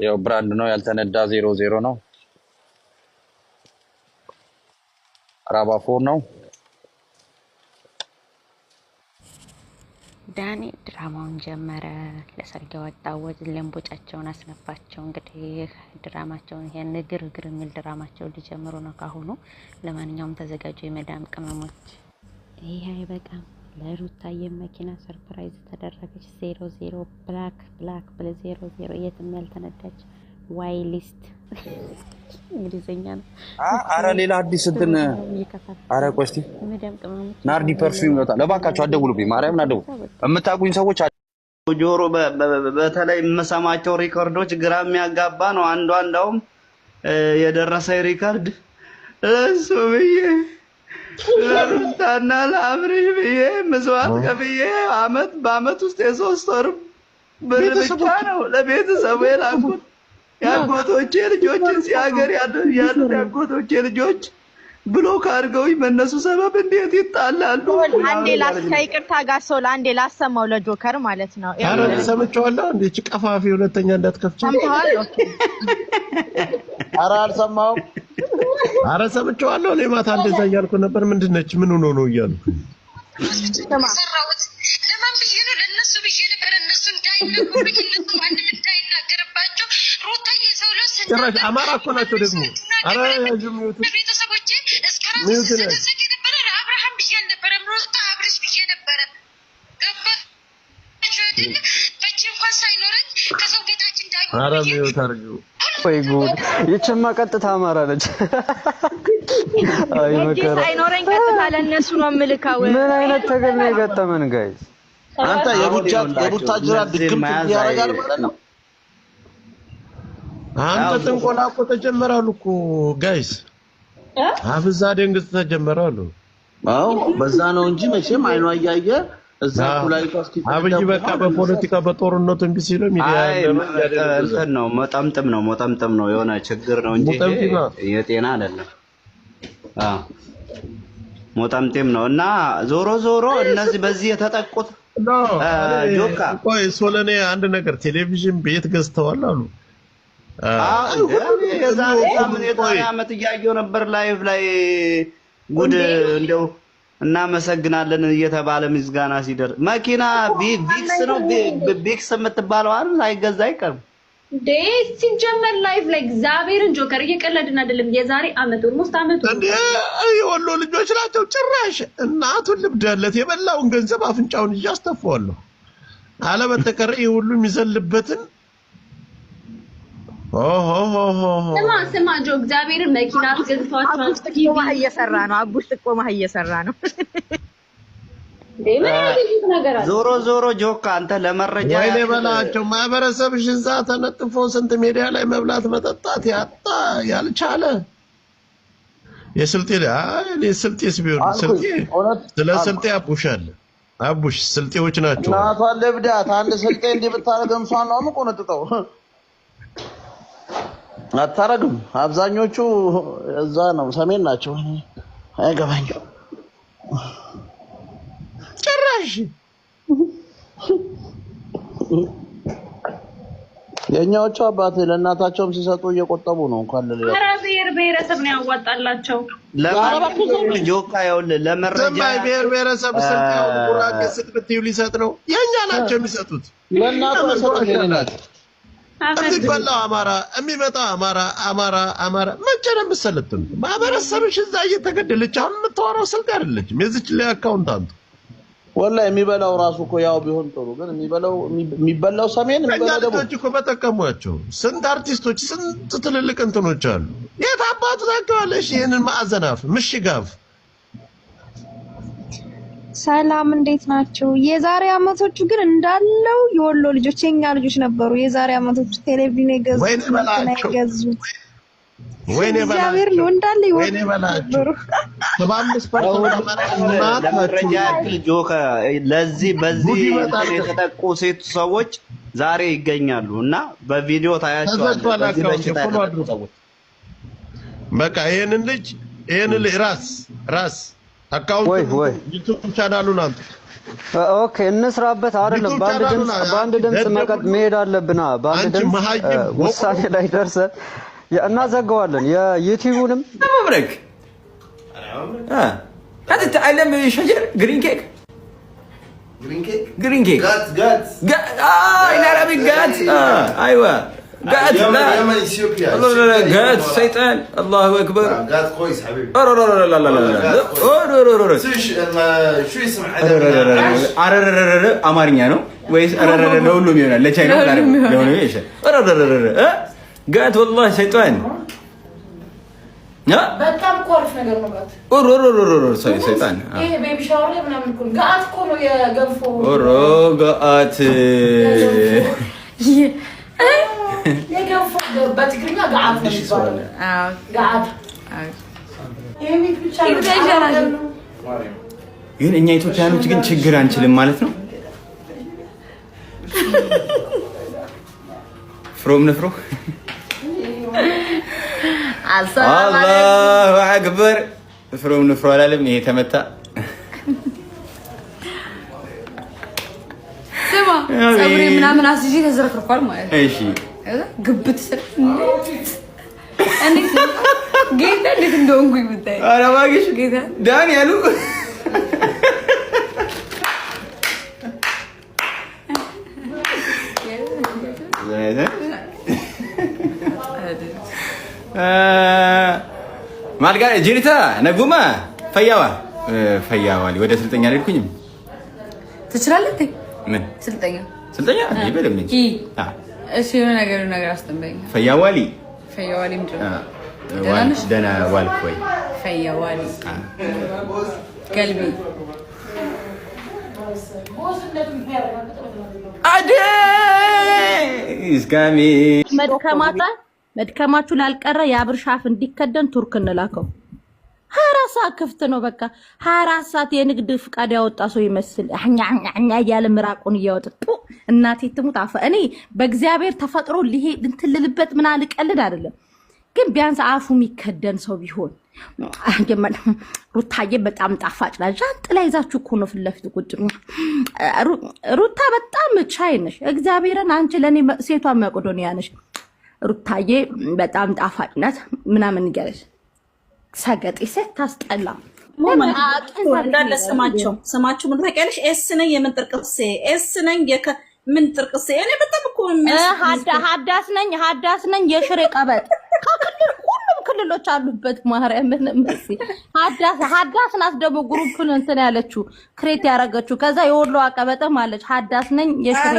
ያው ብራንድ ነው ያልተነዳ 00 ነው ራባ4 ነው ዳኒ ድራማውን ጀመረ ለሰርግ ወጣው ለምቦጫቸውን አስነፋቸው እንግዲህ ድራማቸውን ይሄን ግርግር የሚል ድራማቸውን ሊጀምሩ ነው ካሁኑ ለማንኛውም ተዘጋጁ የመዳም ቅመሞች ይሄ አይበቃም ለሩታዬ መኪና ሰርፕራይዝ ተደረገች 00 ብላክ 00 የትም ያልተነዳች ዋይ ሊስት እንግሊዘኛ ነው አረ ሌላ አዲስ እንትን አረ ቆስቲ ናርዲ ፐርፊውም ይወጣል ለባካችሁ አደውሉብኝ ማርያምን አደውሉ የምታቁኝ ሰዎች ጆሮ በተለይ የምሰማቸው ሪከርዶች ግራ የሚያጋባ ነው አንዷ እንዳውም የደረሰ ሪከርድ ለሱ ብዬ ለሩታና ለአብርሽ ብዬ መስዋዕት ከፍዬ በአመት ውስጥ የ3 ወር ብር ብቻ ነው ለቤተሰቡ የላኩት ያጎቶቼ ልጆች ሲያገር ያሉት ያጎቶቼ ልጆች ብሎክ አድርገውኝ በእነሱ ሰበብ እንዴት ይጣላሉ አንዴ ይቅርታ ጋር ሰው ለአንዴ ላሰማው ለጆከር ማለት ነው አረ ሰምቼዋለሁ እንዴ ጭቀፋፊ ሁለተኛ እንዳትከፍቺ ሰምተዋል አረ አልሰማሁም አረ ሰምቼዋለሁ እኔ ማታ እንደዛ እያልኩ ነበር ምንድነች ምን ሆኖ ነው እያልኩ ሰራውት ለማን ብዬ ነው ለነሱ ብዬ ነበር እነሱ እንዳይነገሩኝ እነሱ ማንም እንዳይናገርባቸው ሩታዬ ሰው ለሰነ ጭራሽ አማራ እኮ ናቸው ደግሞ አረ ያጁም ይወጡ ቤተሰቦቼ እስከራስ ተዘዘቅ ነበር አብርሃም ብዬ ነበር ሩታ አብርሽ ብዬ ነበር ገባችሁ አይደል በእጅ እንኳን ሳይኖረኝ ከሰው ቤታችን እንዳይሆን አረ ነው ታርጊው ወይ ጉድ ይችማ ቀጥታ አማራ ነች አይ መከራ ሳይኖረኝ ቀጥታ ለነሱ ነው ምልካው ምን አይነት ተገል ነው የገጠመን ጋይስ አንተ የሩታ ጅራ ድግም ያረጋል ማለት ነው አንተ ጥንቆላ እኮ ተጀመራሉ እኮ ጋይስ አፍዛ ደንግጥ ተጀመራሉ አው በዛ ነው እንጂ መቼም አይኗ ያያየ እዛ ላይ ታስኪ አብይ በቃ በፖለቲካ በጦርነቱ እንቢ ሲለው ሚዲያ እንትን ነው መጠምጠም ነው የሆነ ችግር ነው እንጂ የጤና አይደለም ሞጣምጤም ነው እና ዞሮ እነዚህ በዚህ የተጠቁት ጆካ ቆይ ሶለኔ አንድ ነገር ቴሌቪዥን ቤት ገዝተዋል አሉ የዛሬ ዓመት እያየሁ ነበር ላይቭ ላይ ጉድ እንደው እናመሰግናለን እየተባለ ምስጋና ሲደርስ መኪና ቢክስ ነው ቢክስ የምትባለው አይደል አይገዛ አይቀርም ሲጀመር ላይቭ ላይ እግዚአብሔርን ጆከር እየቀለድን አይደለም የዛሬ ዓመት ኦልሞስት ዓመቱ የወሎ ልጆች ናቸው ጭራሽ እናቱን ልብዳለት የበላውን ገንዘብ አፍንጫውን እያስተፋዋለሁ አለበተከረ ሁሉ የሚዘልበትን ስማ ጆ እግዚአብሔርን መኪና ገዝቷቸው ጥቆማ እየሰራ ነው አቡሽ ጥቆማ እየሰራ ነው ዞሮ ጆካ አንተ ለመረጃ ወይኔ በላቸው ማህበረሰብሽ እዛ ተነጥፎ ስንት ሜዲያ ላይ መብላት መጠጣት ያጣ ያልቻለ የስልጤ የስልጤስ ቢሆን ስልጤ ስለ ስልጤ አቡሻለ አቡሽ ስልጤዎች ናቸው እናቷን ለብዳት አንድ ስልጤ እንዲህ ብታረገም ሷን ነው ቆነጥጠው አታረግም አብዛኞቹ እዛ ነው ሰሜን ናቸው አይገባኝም ጭራሽ የኛዎቹ አባት ለእናታቸውም ሲሰጡ እየቆጠቡ ነው እንኳን ለሌላ ኧረ ብሔረሰብ ነው ያዋጣላቸው ለማንኛውም ጆካ ይኸውልህ ለመረጃ ብሔረሰብ ስልጤው ጉራጌ ስጥብትዩ ሊሰጥ ነው የኛ ናቸው የሚሰጡት ለእናታቸው ናቸው የሚበላው የሚመጣው አማራ መቼ ነው የምትሰለጥኑት? ማህበረሰብሽ እዛ እየተገደለች አሁን የምታወራው ስልክ አይደለችም የዚች ላይ አካውንታንቱ ወላሂ የሚበላው ራሱ እኮ ያው ቢሆን ጥሩ ግን የሚበላው ሰሜን የሚበላው ደግሞ እኮ በተቀሟቸው ስንት አርቲስቶች ስንት ትልልቅ እንትኖች አሉ የት አባቱ ታውቂዋለሽ ይሄንን ማዕዘናፍ ምሽጋፍ ሰላም እንዴት ናቸው? የዛሬ አመቶቹ ግን እንዳለው የወሎ ልጆች የኛ ልጆች ነበሩ። የዛሬ አመቶቹ ቴሌቪዥን የገዙት ወይኔ እግዚአብሔር ነው እንዳለ ወይኔ በላቸው 75% ለመረጃ ያክል ጆካ ለዚህ በዚህ የተጠቁ ሴት ሰዎች ዛሬ ይገኛሉ እና በቪዲዮ ታያቸዋለህ በቃ ይሄንን ልጅ ራስ አካውንት ዩቲዩብ ቻናሉን አንተ ኦኬ እንስራበት አይደለም በአንድ ድምጽ መቀጥ መሄድ አለብና በአንድ ድምጽ ውሳኔ ላይ ደርሰን እናዘጋዋለን የዩቲዩብንም مبرك هذا تعلم شجر جرين كيك جرين كيك الى عربي جات ايوه قاعد لا لا قاعد شيطان الله اكبر قاعد كويس حبيبي لا لا لا لا لا شو يسمع አማርኛ ነው ወይስ ለሁሉም ይሆናል ለቻይና ለሁሉም ይሆናል قاعد والله شيطان በጣም ኮርፍ ነገር ነው ጋት ሰይጣን ይሄ ቤቢ ሻወር ላይ ምናምን እኮ ጋት እኮ ነው የገንፎ ጋት የገንፎ በትግርኛ ጋት ነው የሚባለው ጋት ይሄ ብቻ ይደረጋል ግን እኛ ኢትዮጵያኖች ግን ችግር አንችልም ማለት ነው ፍሮም ነፍሮ الله أكبر ፍሮም ነፍሮ አላለም ይሄ ተመታ ስማ ጸጉሬ ምናምን አስይዤ ተዘረክርኳል ማለት ነው እሺ ግብት ስር እንዴት ጌታ እንዴት እንደሆንኩኝ ብታይ ኧረ እባክሽ ጌታ ዳን ያሉ ማልጋ ጅሪታ ነጉማ ፈያዋሊ ወደ ስልጠኛ አልሄድኩኝም ትችላለህ ምን ስልጠኛ ይበለም እንጂ እሺ የሆነ ነገር አስተምረኝ ፈያዋሊ ምንድን ነው ደህና ዋልክ ወይ ፈያዋሊ ቀልቢ እስካሚ መድከማችሁ ላልቀረ የአብር ሻፍ እንዲከደን ቱርክ እንላከው 24 ሰዓት ክፍት ነው በቃ 24 ሰዓት የንግድ ፍቃድ ያወጣ ሰው ይመስል አኛ ያለ ምራቁን እያወጣ እናቴ ትሙት አፈ እኔ በእግዚአብሔር ተፈጥሮ ሊሄድ እንትልልበት ምን አልቀልድ አይደለም ግን ቢያንስ አፉ የሚከደን ሰው ቢሆን ሩታዬ በጣም ጣፋጭ ናት ጃንጥላ ይዛችሁ እኮ ነው ፍለፊት ቁጭ ሩታ በጣም ቻይ ነሽ እግዚአብሔርን አንቺ ለኔ ሴቷ መቄዶንያ ነሽ ሩታዬ በጣም ጣፋጭ ናት ምናምን ይገርሽ ሰገጤ ሴት ታስጠላ እንዳለ ስማቸው ምን ታውቂያለሽ ኤስ ነኝ የምን ጥርቅሴ ኤስ ነኝ ምን ጥርቅሴ እኔ በጣም እኮ ሀዳስ ነኝ የሽሬ ቀበጥ ከክልል ሁሉም ክልሎች አሉበት ማርያምን መሲ ሀዳስ ናት ደግሞ ግሩፕን እንትን ያለችው ክሬት ያረጋችሁ ከዛ የወሎ አቀበጠ ማለች ሀዳስ ነኝ የሽሬ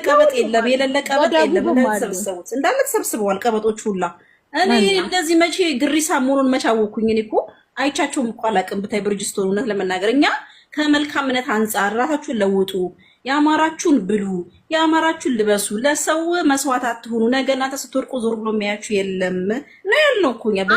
ቀበጥ የሌለ ቀበጥ የለም ተሰብስበውት እንዳለ ተሰብስበዋል ቀበጦች ሁላ እኔ እንደዚህ መቼ ግሪሳ መሆኑን መቻወኩኝ እኔ እኮ አይቻቸውም እኮ አላቅም ብታይ ብርጅስቶን እውነት ለመናገር እኛ ከመልካምነት አንፃር ራሳችሁን ለውጡ ያማራችሁን ብሉ ያማራችሁን ልበሱ ለሰው መስዋዕት አትሆኑ ነገ እናንተ ስትወርቁ ዞር ብሎ የሚያያችሁ የለም ነው ያልነው እኮ